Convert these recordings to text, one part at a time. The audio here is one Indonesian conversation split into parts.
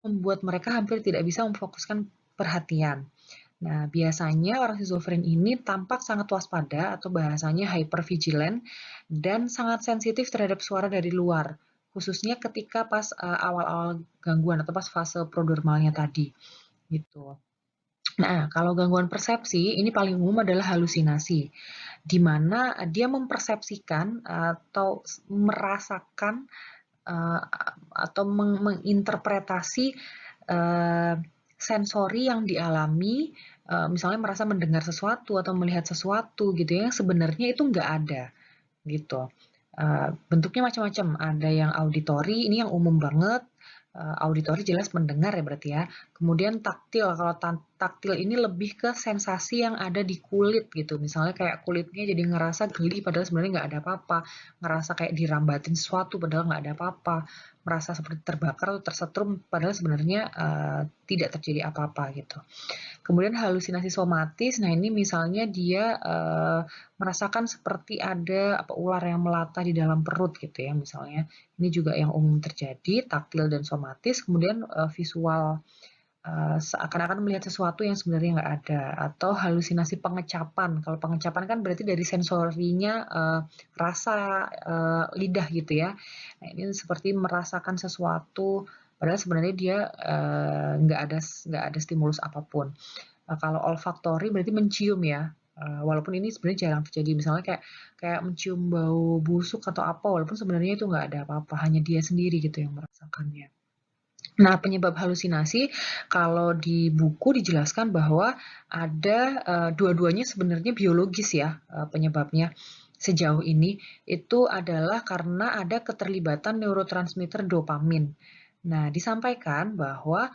membuat mereka hampir tidak bisa memfokuskan perhatian. Nah, biasanya orang schizofren ini tampak sangat waspada atau bahasanya hypervigilant dan sangat sensitif terhadap suara dari luar, khususnya ketika pas awal-awal gangguan atau pas fase prodromalnya tadi, gitu. Nah, kalau gangguan persepsi ini paling umum adalah halusinasi, di mana dia mempersepsikan atau merasakan atau menginterpretasi uh, sensori yang dialami, misalnya merasa mendengar sesuatu atau melihat sesuatu gitu ya, yang sebenarnya itu nggak ada gitu. Bentuknya macam-macam, ada yang auditori, ini yang umum banget. Auditori jelas mendengar ya berarti ya. Kemudian taktil, kalau taktil ini lebih ke sensasi yang ada di kulit gitu. Misalnya kayak kulitnya jadi ngerasa geli padahal sebenarnya nggak ada apa-apa. Ngerasa kayak dirambatin sesuatu padahal nggak ada apa-apa. Merasa seperti terbakar atau tersetrum padahal sebenarnya tidak terjadi apa-apa gitu. Kemudian halusinasi somatis, nah ini misalnya dia merasakan seperti ada ular yang melata di dalam perut gitu ya misalnya. Ini juga yang umum terjadi, taktil dan somatis. Kemudian visual, seakan-akan melihat sesuatu yang sebenarnya nggak ada. Atau halusinasi pengecapan. Kalau pengecapan kan berarti dari sensorinya rasa lidah gitu ya. Nah ini seperti merasakan sesuatu padahal sebenarnya dia nggak ada stimulus apapun. Kalau olfaktori berarti mencium ya. Walaupun ini sebenarnya jarang terjadi. Misalnya kayak kayak mencium bau busuk atau apa, walaupun sebenarnya itu nggak ada apa-apa, hanya dia sendiri gitu yang merasakannya. Nah, penyebab halusinasi kalau di buku dijelaskan bahwa ada dua-duanya sebenarnya biologis ya penyebabnya. Sejauh ini itu adalah karena ada keterlibatan neurotransmitter dopamin. Nah, disampaikan bahwa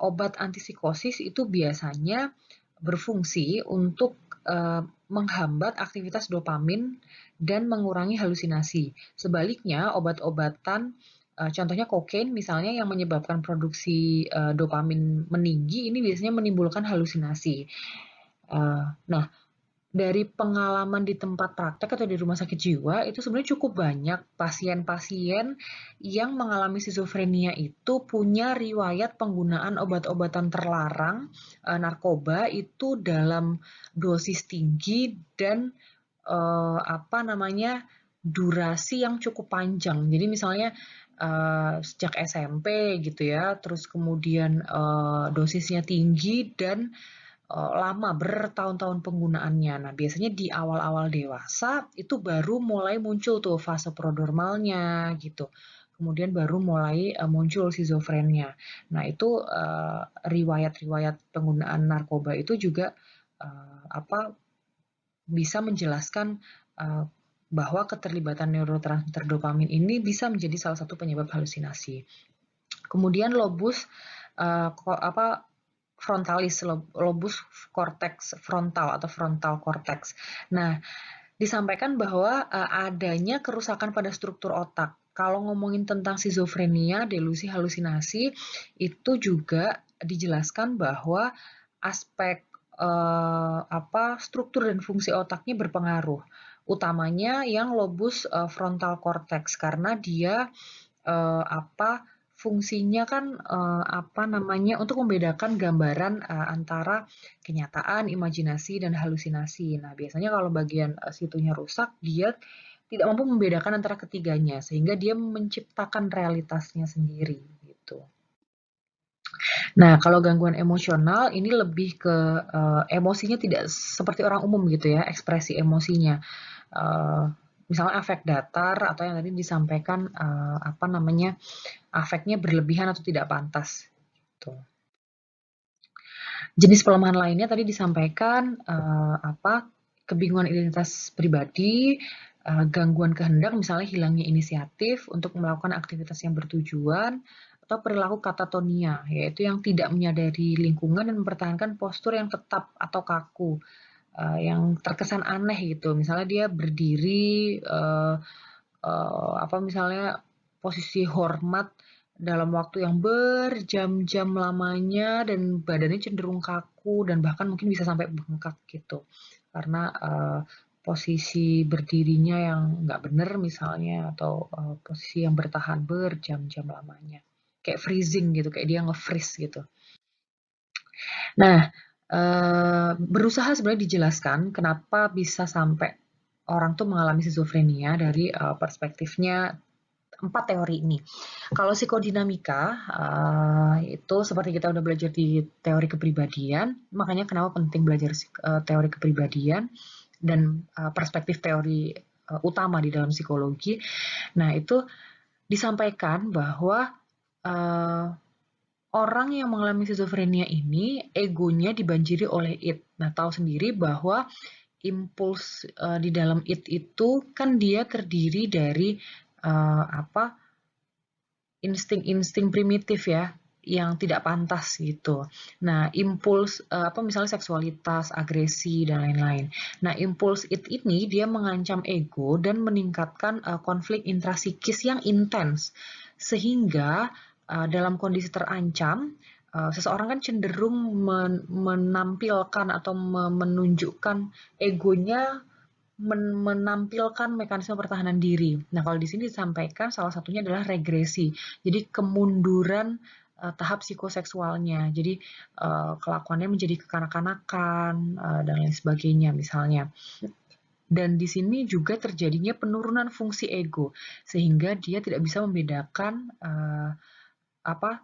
obat antipsikosis itu biasanya berfungsi untuk menghambat aktivitas dopamin dan mengurangi halusinasi. Sebaliknya, obat-obatan contohnya kokain misalnya yang menyebabkan produksi dopamin meninggi ini biasanya menimbulkan halusinasi. Nah, dari pengalaman di tempat praktek atau di rumah sakit jiwa itu sebenarnya cukup banyak pasien-pasien yang mengalami skizofrenia itu punya riwayat penggunaan obat-obatan terlarang, narkoba itu dalam dosis tinggi dan apa namanya durasi yang cukup panjang. Jadi misalnya sejak SMP gitu ya, terus kemudian dosisnya tinggi dan lama bertahun-tahun penggunaannya. Nah, biasanya di awal-awal dewasa itu baru mulai muncul tuh fase prodromalnya gitu. Kemudian baru mulai muncul skizofrenia. Nah, itu riwayat-riwayat penggunaan narkoba itu juga apa bisa menjelaskan bahwa keterlibatan neurotransmitter dopamin ini bisa menjadi salah satu penyebab halusinasi. Kemudian lobus frontalis, lobus cortex frontal atau frontal cortex. Nah, disampaikan bahwa adanya kerusakan pada struktur otak. Kalau ngomongin tentang skizofrenia, delusi, halusinasi, itu juga dijelaskan bahwa aspek struktur dan fungsi otaknya berpengaruh. Utamanya yang lobus frontal cortex karena dia fungsinya kan untuk membedakan gambaran antara kenyataan, imajinasi, dan halusinasi. Nah, biasanya kalau bagian situnya rusak, dia tidak mampu membedakan antara ketiganya, sehingga dia menciptakan realitasnya sendiri. Gitu. Nah, kalau gangguan emosional ini lebih ke emosinya tidak seperti orang umum gitu ya, ekspresi emosinya. Misalnya afek datar atau yang tadi disampaikan afeknya berlebihan atau tidak pantas. Gitu. Jenis pelemahan lainnya tadi disampaikan kebingungan identitas pribadi, gangguan kehendak, misalnya hilangnya inisiatif untuk melakukan aktivitas yang bertujuan, atau perilaku katatonia, yaitu yang tidak menyadari lingkungan dan mempertahankan postur yang tetap atau kaku, yang terkesan aneh gitu. Misalnya dia berdiri, misalnya posisi hormat dalam waktu yang berjam-jam lamanya dan badannya cenderung kaku dan bahkan mungkin bisa sampai bengkak gitu karena posisi berdirinya yang nggak benar misalnya atau posisi yang bertahan berjam-jam lamanya. kayak freezing gitu, kayak dia nge-freeze gitu. Nah, berusaha sebenarnya dijelaskan kenapa bisa sampai orang tuh mengalami schizophrenia dari perspektifnya 4 teori ini. Kalau psikodinamika, itu seperti kita udah belajar di teori kepribadian, makanya kenapa penting belajar teori kepribadian dan perspektif teori utama di dalam psikologi. Nah, itu disampaikan bahwa orang yang mengalami schizophrenia ini egonya dibanjiri oleh id. Nah, tahu sendiri bahwa impuls di dalam id itu kan dia terdiri dari apa insting-insting primitif ya yang tidak pantas gitu. Nah, impuls apa misalnya seksualitas, agresi dan lain-lain. Nah, impuls id ini dia mengancam ego dan meningkatkan konflik intrasikis yang intens sehingga dalam kondisi terancam seseorang kan cenderung menampilkan atau menunjukkan egonya menampilkan mekanisme pertahanan diri. Nah, kalau di sini disampaikan salah satunya adalah regresi. Jadi kemunduran tahap psikoseksualnya. Jadi kelakuannya menjadi kekanak-kanakan dan lain sebagainya misalnya. Dan di sini juga terjadinya penurunan fungsi ego sehingga dia tidak bisa membedakan apa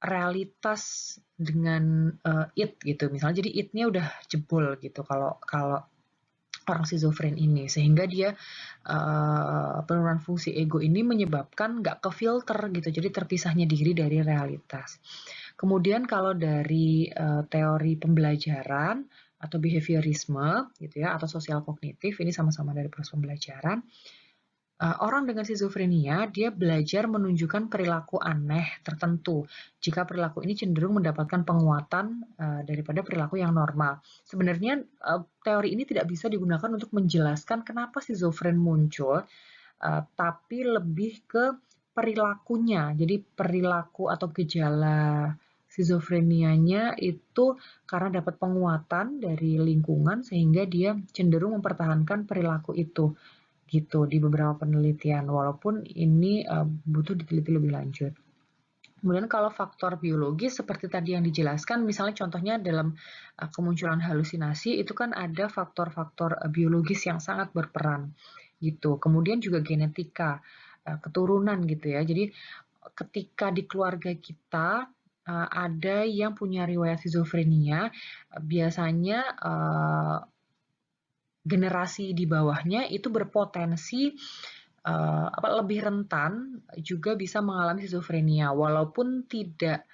realitas dengan id gitu. Misalnya jadi id-nya udah jebol gitu kalau kalau orang schizofren ini sehingga dia penurunan fungsi ego ini menyebabkan nggak ke filter gitu jadi terpisahnya diri dari realitas. Kemudian kalau dari teori pembelajaran atau behaviorisme gitu ya atau sosial kognitif ini sama-sama dari proses pembelajaran. Orang dengan schizophrenia, dia belajar menunjukkan perilaku aneh tertentu jika perilaku ini cenderung mendapatkan penguatan daripada perilaku yang normal. Sebenarnya teori ini tidak bisa digunakan untuk menjelaskan kenapa schizofren muncul, tapi lebih ke perilakunya. Jadi perilaku atau gejala schizofrenianya itu karena dapat penguatan dari lingkungan sehingga dia cenderung mempertahankan perilaku itu gitu di beberapa penelitian walaupun ini butuh diteliti lebih lanjut. Kemudian kalau faktor biologis seperti tadi yang dijelaskan misalnya contohnya dalam kemunculan halusinasi itu kan ada faktor-faktor biologis yang sangat berperan gitu. Kemudian juga genetika, keturunan gitu ya. Jadi ketika di keluarga kita ada yang punya riwayat schizofrenia, biasanya generasi di bawahnya itu berpotensi lebih rentan juga bisa mengalami schizophrenia walaupun tidak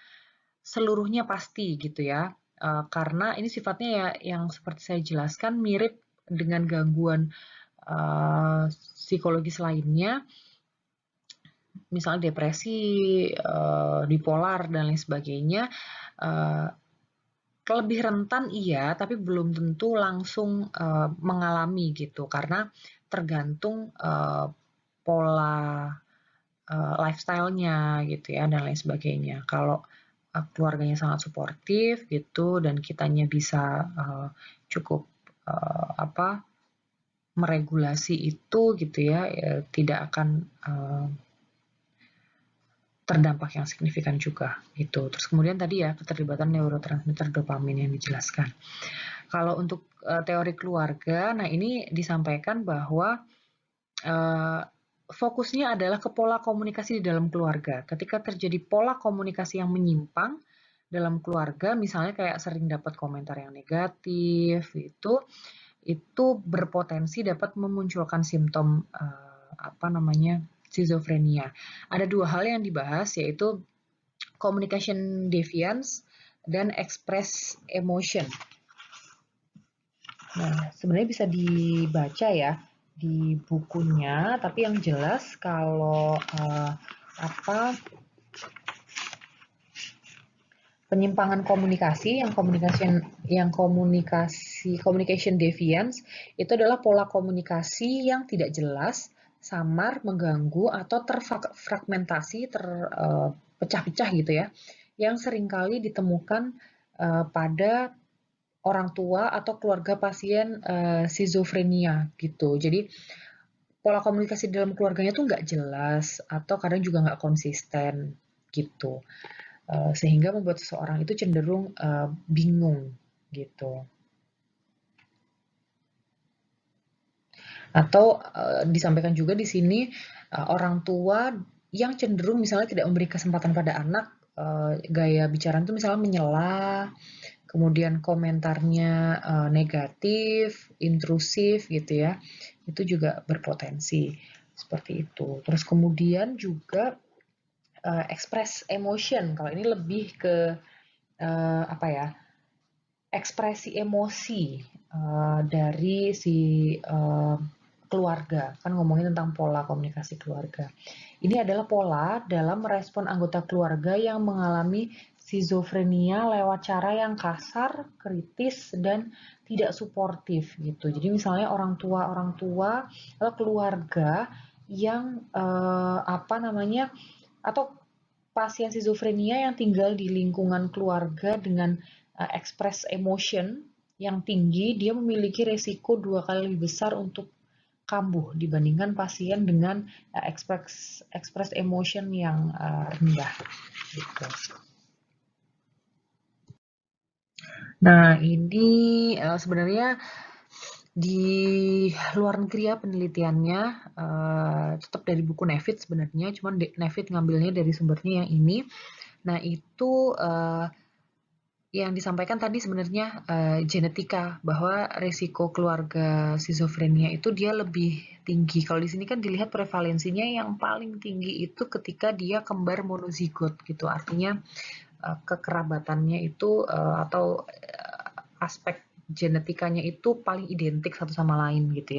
seluruhnya pasti gitu ya karena ini sifatnya ya yang seperti saya jelaskan mirip dengan gangguan psikologis lainnya misalnya depresi, bipolar dan lain sebagainya lebih rentan iya, tapi belum tentu langsung mengalami gitu, karena tergantung pola lifestyle-nya gitu ya dan lain sebagainya. Kalau keluarganya sangat suportif gitu dan kitanya bisa cukup meregulasi itu gitu ya, tidak akan terdampak yang signifikan juga gitu. Terus kemudian tadi ya keterlibatan neurotransmitter dopamin yang dijelaskan. Kalau untuk teori keluarga, nah ini disampaikan bahwa fokusnya adalah ke pola komunikasi di dalam keluarga. Ketika terjadi pola komunikasi yang menyimpang dalam keluarga, misalnya kayak sering dapat komentar yang negatif, itu berpotensi dapat memunculkan simptom schizophrenia. Ada dua hal yang dibahas yaitu communication deviance dan express emotion. Nah, sebenarnya bisa dibaca ya di bukunya, tapi yang jelas kalau penyimpangan komunikasi communication deviance itu adalah pola komunikasi yang tidak jelas, samar, mengganggu atau terfragmentasi, terpecah-pecah gitu ya, yang seringkali ditemukan pada orang tua atau keluarga pasien schizophrenia gitu. Jadi pola komunikasi dalam keluarganya tuh nggak jelas atau kadang juga nggak konsisten gitu. Sehingga membuat seseorang itu cenderung bingung gitu. Atau disampaikan juga di sini orang tua yang cenderung misalnya tidak memberi kesempatan pada anak, gaya bicara itu misalnya menyela, kemudian komentarnya negatif, intrusif gitu ya, itu juga berpotensi seperti itu. Terus kemudian juga express emotion, kalau ini lebih ke apa ya, ekspresi emosi dari si keluarga, kan ngomongin tentang pola komunikasi keluarga. Ini adalah pola dalam merespon anggota keluarga yang mengalami skizofrenia lewat cara yang kasar, kritis, dan tidak suportif gitu. Jadi misalnya orang tua atau keluarga yang apa namanya, atau pasien skizofrenia yang tinggal di lingkungan keluarga dengan express emotion yang tinggi, dia memiliki resiko 2 kali lebih besar untuk kambuh dibandingkan pasien dengan express emotion yang rendah. Gitu. Nah, ini sebenarnya di luar negeri ya penelitiannya, tetap dari buku Nevitt sebenarnya, cuman Nevitt ngambilnya dari sumbernya yang ini. Nah, itu yang disampaikan tadi sebenarnya genetika, bahwa resiko keluarga skizofrenia itu dia lebih tinggi. Kalau di sini kan dilihat prevalensinya yang paling tinggi itu ketika dia kembar monozigot gitu. Artinya kekerabatannya itu atau aspek genetikanya itu paling identik satu sama lain gitu ya.